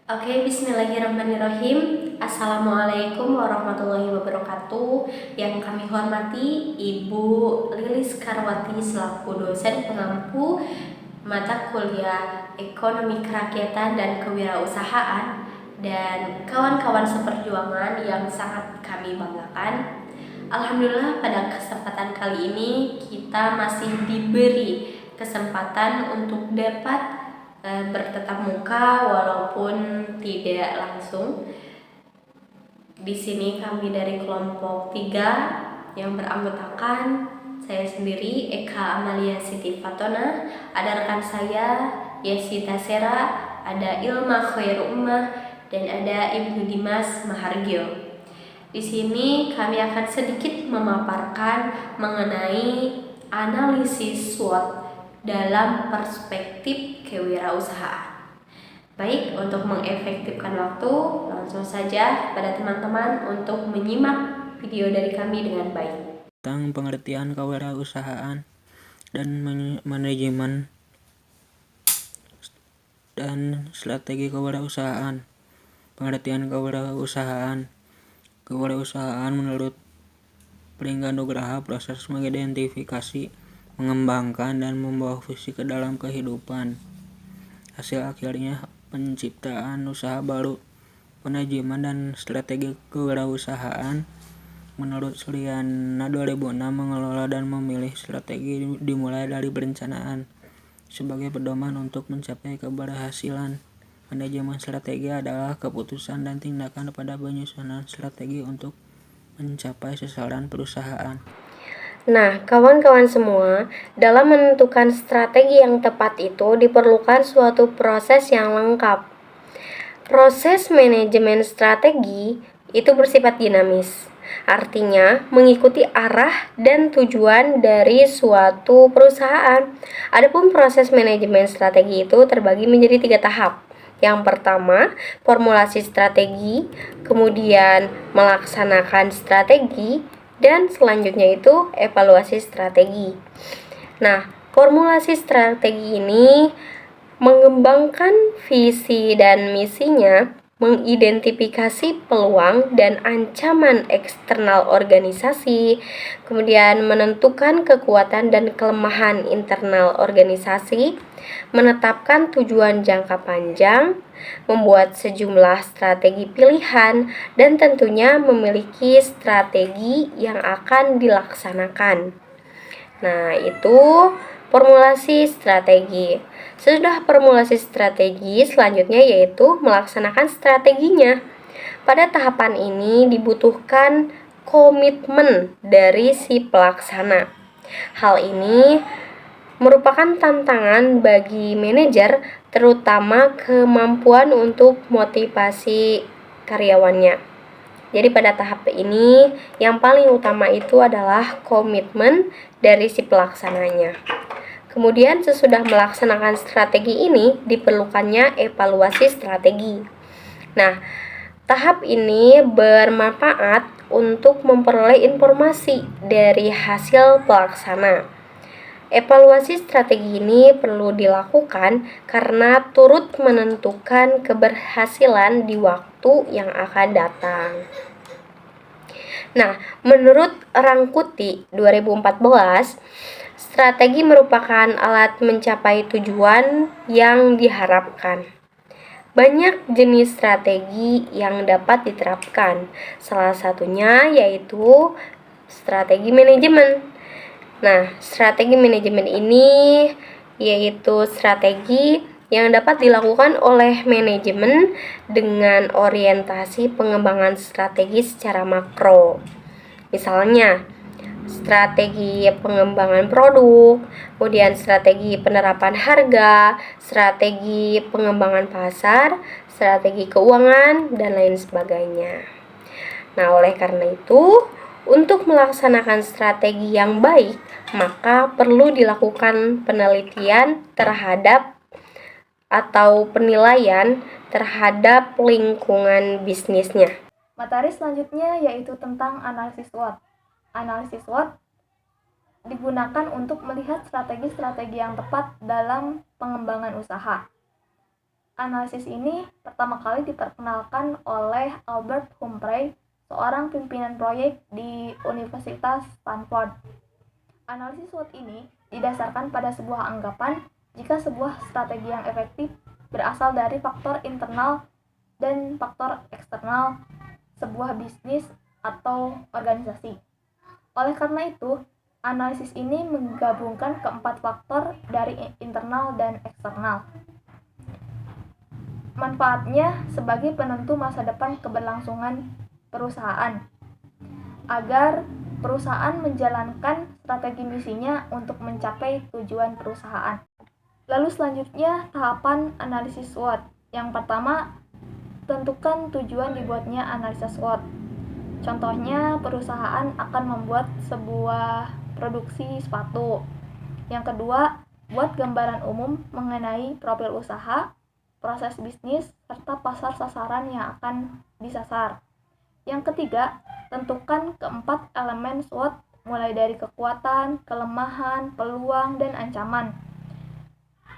Oke, bismillahirrahmanirrahim. Assalamualaikum warahmatullahi wabarakatuh. Yang kami hormati Ibu Lilis Karwati selaku dosen pengampu mata kuliah Ekonomi Kerakyatan dan Kewirausahaan dan kawan-kawan seperjuangan yang sangat kami banggakan. Alhamdulillah pada kesempatan kali ini kita masih diberi kesempatan untuk dapat bertatap muka walaupun tidak langsung. Di sini kami dari kelompok 3 yang beranggotakan saya sendiri Eka Amalia Siti Fatona, ada rekan saya Yesita Sera, ada Ilma Khairu Ummah, dan ada Ibnu Dimas Mahargyo. Di sini kami akan sedikit memaparkan mengenai analisis SWOT dalam perspektif kewirausahaan. Baik, untuk mengefektifkan waktu, langsung saja pada teman-teman untuk menyimak video dari kami dengan baik. Tentang pengertian kewirausahaan dan manajemen dan strategi kewirausahaan. Pengertian kewirausahaan. Kewirausahaan menurut Pringga Nugraha proses mengidentifikasi, mengembangkan, dan membawa visi ke dalam kehidupan. Hasil akhirnya penciptaan usaha baru. Manajemen dan strategi kewirausahaan menurut Suryana 2006 mengelola dan memilih strategi dimulai dari perencanaan sebagai pedoman untuk mencapai keberhasilan. Manajemen strategi adalah keputusan dan tindakan pada penyusunan strategi untuk mencapai sasaran perusahaan. Nah, kawan-kawan semua, dalam menentukan strategi yang tepat itu diperlukan suatu proses yang lengkap. Proses manajemen strategi itu bersifat dinamis. Artinya, mengikuti arah dan tujuan dari suatu perusahaan. Adapun proses manajemen strategi itu terbagi menjadi 3 tahap. Yang pertama, formulasi strategi, kemudian melaksanakan strategi, dan selanjutnya itu evaluasi strategi. Nah, formulasi strategi ini mengembangkan visi dan misinya, mengidentifikasi peluang dan ancaman eksternal organisasi, kemudian menentukan kekuatan dan kelemahan internal organisasi, menetapkan tujuan jangka panjang, membuat sejumlah strategi pilihan, dan tentunya memiliki strategi yang akan dilaksanakan. Nah, itu formulasi strategi. Sesudah formulasi strategi, selanjutnya yaitu melaksanakan strateginya. Pada tahapan ini dibutuhkan komitmen dari si pelaksana. Hal ini merupakan tantangan bagi manajer, terutama kemampuan untuk motivasi karyawannya. Jadi pada tahap ini yang paling utama itu adalah komitmen dari si pelaksananya. Kemudian sesudah melaksanakan strategi ini diperlukannya evaluasi strategi. Nah, tahap ini bermanfaat untuk memperoleh informasi dari hasil pelaksana. Evaluasi strategi ini perlu dilakukan karena turut menentukan keberhasilan di waktu yang akan datang. Nah, menurut Rangkuti 2014, strategi merupakan alat mencapai tujuan yang diharapkan. Banyak jenis strategi yang dapat diterapkan. Salah satunya yaitu strategi manajemen. Nah, strategi manajemen ini yaitu strategi yang dapat dilakukan oleh manajemen dengan orientasi pengembangan strategi secara makro. Misalnya, strategi pengembangan produk, kemudian strategi penerapan harga, strategi pengembangan pasar, strategi keuangan, dan lain sebagainya. Nah, oleh karena itu, untuk melaksanakan strategi yang baik, maka perlu dilakukan penelitian terhadap atau penilaian terhadap lingkungan bisnisnya. Materi selanjutnya yaitu tentang analisis SWOT. Analisis SWOT digunakan untuk melihat strategi-strategi yang tepat dalam pengembangan usaha. Analisis ini pertama kali diperkenalkan oleh Albert Humphrey, seorang pimpinan proyek di Universitas Stanford. Analisis SWOT ini didasarkan pada sebuah anggapan jika sebuah strategi yang efektif berasal dari faktor internal dan faktor eksternal sebuah bisnis atau organisasi. Oleh karena itu, analisis ini menggabungkan keempat faktor dari internal dan eksternal. Manfaatnya sebagai penentu masa depan keberlangsungan perusahaan, agar perusahaan menjalankan strategi misinya untuk mencapai tujuan perusahaan. Lalu selanjutnya tahapan analisis SWOT. Yang pertama, tentukan tujuan dibuatnya analisis SWOT. Contohnya, perusahaan akan membuat sebuah produksi sepatu. Yang kedua, buat gambaran umum mengenai profil usaha, proses bisnis, serta pasar sasaran yang akan disasar. Yang ketiga, tentukan keempat elemen SWOT mulai dari kekuatan, kelemahan, peluang, dan ancaman.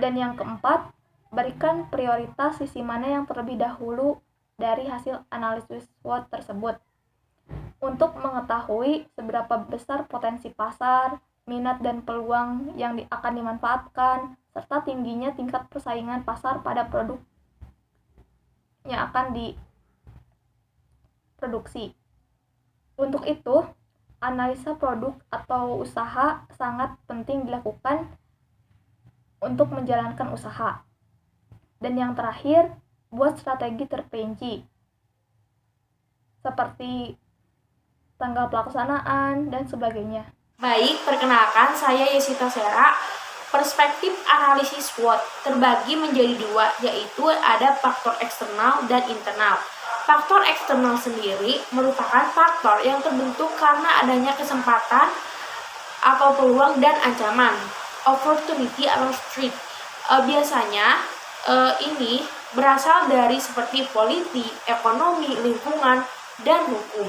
Dan yang keempat, berikan prioritas sisi mana yang terlebih dahulu dari hasil analisis SWOT tersebut. Untuk mengetahui seberapa besar potensi pasar, minat dan peluang yang akan dimanfaatkan, serta tingginya tingkat persaingan pasar pada produk yang akan diproduksi. Untuk itu, analisa produk atau usaha sangat penting dilakukan untuk menjalankan usaha. Dan yang terakhir, buat strategi terperinci, seperti tanggal pelaksanaan dan sebagainya. Baik, perkenalkan saya Yesita Sera. Perspektif analisis SWOT terbagi menjadi dua, yaitu ada faktor eksternal dan internal. Faktor eksternal sendiri merupakan faktor yang terbentuk karena adanya kesempatan atau peluang dan ancaman, opportunity atau threat. Biasanya ini berasal dari seperti politik, ekonomi, lingkungan, dan hukum.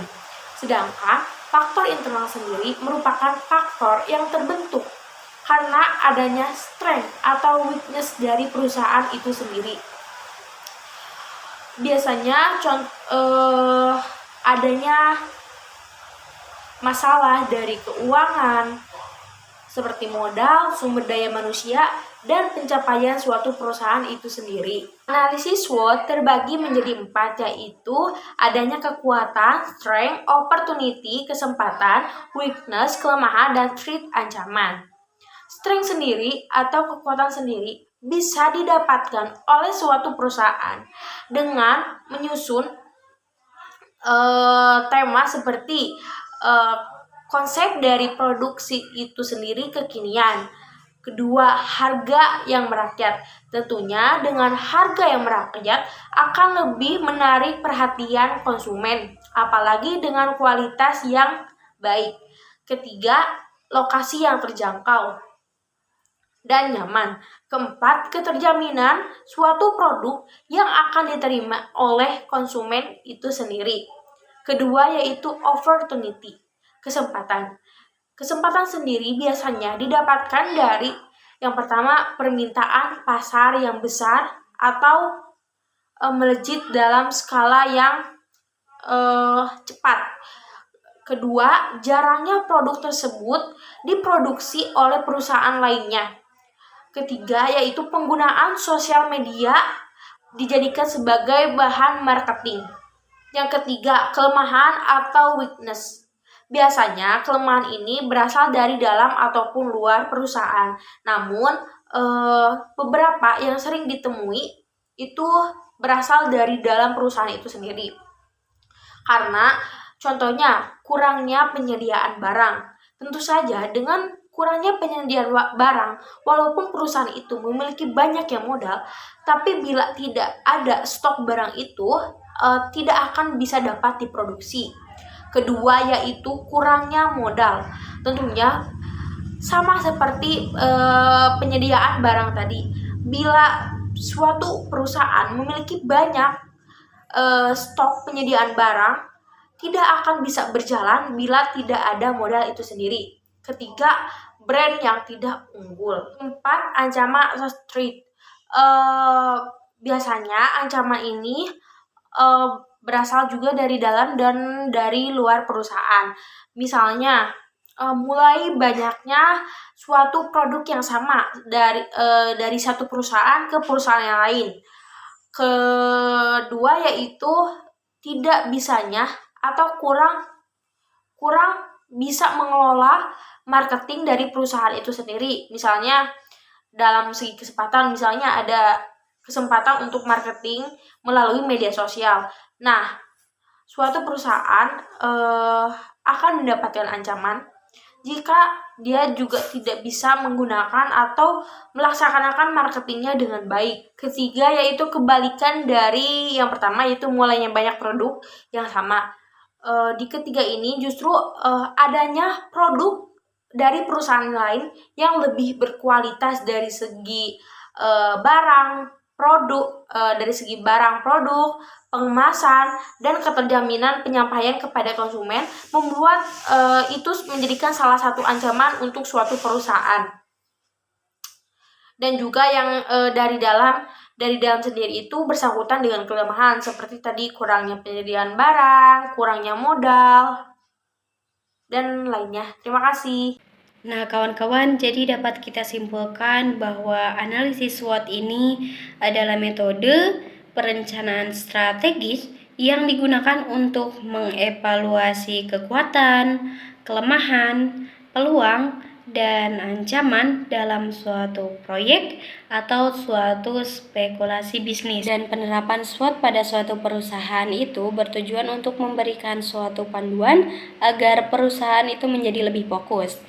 Sedangkan faktor internal sendiri merupakan faktor yang terbentuk karena adanya strength atau weakness dari perusahaan itu sendiri. Biasanya adanya masalah dari keuangan, seperti modal, sumber daya manusia, dan pencapaian suatu perusahaan itu sendiri. Analisis SWOT terbagi menjadi 4, yaitu adanya kekuatan, strength, opportunity, kesempatan, weakness, kelemahan, dan threat, ancaman. Strength sendiri atau kekuatan sendiri bisa didapatkan oleh suatu perusahaan dengan menyusun tema seperti konsep dari produksi itu sendiri kekinian. Kedua, harga yang merakyat. Tentunya dengan harga yang merakyat akan lebih menarik perhatian konsumen, apalagi dengan kualitas yang baik. Ketiga, lokasi yang terjangkau dan nyaman. Keempat, keterjaminan suatu produk yang akan diterima oleh konsumen itu sendiri. Kedua, yaitu opportunity, kesempatan. Kesempatan sendiri biasanya didapatkan dari yang pertama, permintaan pasar yang besar atau melejit dalam skala yang cepat. Kedua, jarangnya produk tersebut diproduksi oleh perusahaan lainnya. Ketiga, yaitu penggunaan sosial media dijadikan sebagai bahan marketing. Yang ketiga, kelemahan atau weakness. Biasanya kelemahan ini berasal dari dalam ataupun luar perusahaan. Namun beberapa yang sering ditemui itu berasal dari dalam perusahaan itu sendiri. Karena contohnya kurangnya penyediaan barang. Tentu saja dengan kurangnya penyediaan barang, walaupun perusahaan itu memiliki banyak yang modal, tapi bila tidak ada stok barang itu, tidak akan bisa dapat diproduksi. Kedua, yaitu kurangnya modal. Tentunya sama seperti penyediaan barang tadi. Bila suatu perusahaan memiliki banyak stok penyediaan barang, tidak akan bisa berjalan bila tidak ada modal itu sendiri. Ketiga, brand yang tidak unggul. 4, ancaman atau threat. Biasanya ancaman ini berasal juga dari dalam dan dari luar perusahaan. Misalnya, mulai banyaknya suatu produk yang sama dari satu perusahaan ke perusahaan yang lain. Kedua yaitu tidak bisanya atau kurang bisa mengelola marketing dari perusahaan itu sendiri. Misalnya dalam segi kesempatan, misalnya ada kesempatan untuk marketing melalui media sosial. Nah, suatu perusahaan akan mendapatkan ancaman jika dia juga tidak bisa menggunakan atau melaksanakan marketingnya dengan baik. Ketiga yaitu kebalikan dari yang pertama, yaitu mulainya banyak produk yang sama. Di ketiga ini justru adanya produk dari perusahaan lain yang lebih berkualitas dari segi barang produk, pengemasan, dan keterjaminan penyampaian kepada konsumen, membuat itu menjadikan salah satu ancaman untuk suatu perusahaan. Dan juga yang dari dalam sendiri itu bersangkutan dengan kelemahan seperti tadi kurangnya penyediaan barang, kurangnya modal, dan lainnya. Terima kasih. Nah, kawan-kawan, jadi dapat kita simpulkan bahwa analisis SWOT ini adalah metode perencanaan strategis yang digunakan untuk mengevaluasi kekuatan, kelemahan, peluang, dan ancaman dalam suatu proyek atau suatu spekulasi bisnis. Dan penerapan SWOT pada suatu perusahaan itu bertujuan untuk memberikan suatu panduan agar perusahaan itu menjadi lebih fokus.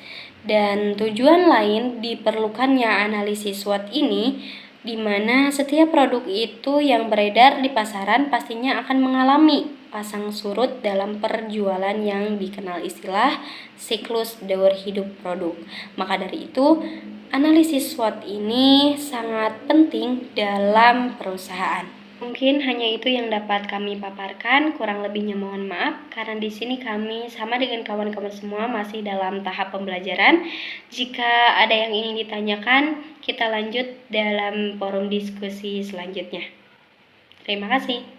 Dan tujuan lain diperlukannya analisis SWOT ini, di mana setiap produk itu yang beredar di pasaran pastinya akan mengalami pasang surut dalam perjualan yang dikenal istilah siklus daur hidup produk. Maka dari itu, analisis SWOT ini sangat penting dalam perusahaan. Mungkin hanya itu yang dapat kami paparkan, kurang lebihnya mohon maaf karena di sini kami sama dengan kawan-kawan semua masih dalam tahap pembelajaran. Jika ada yang ingin ditanyakan, kita lanjut dalam forum diskusi selanjutnya. Terima kasih.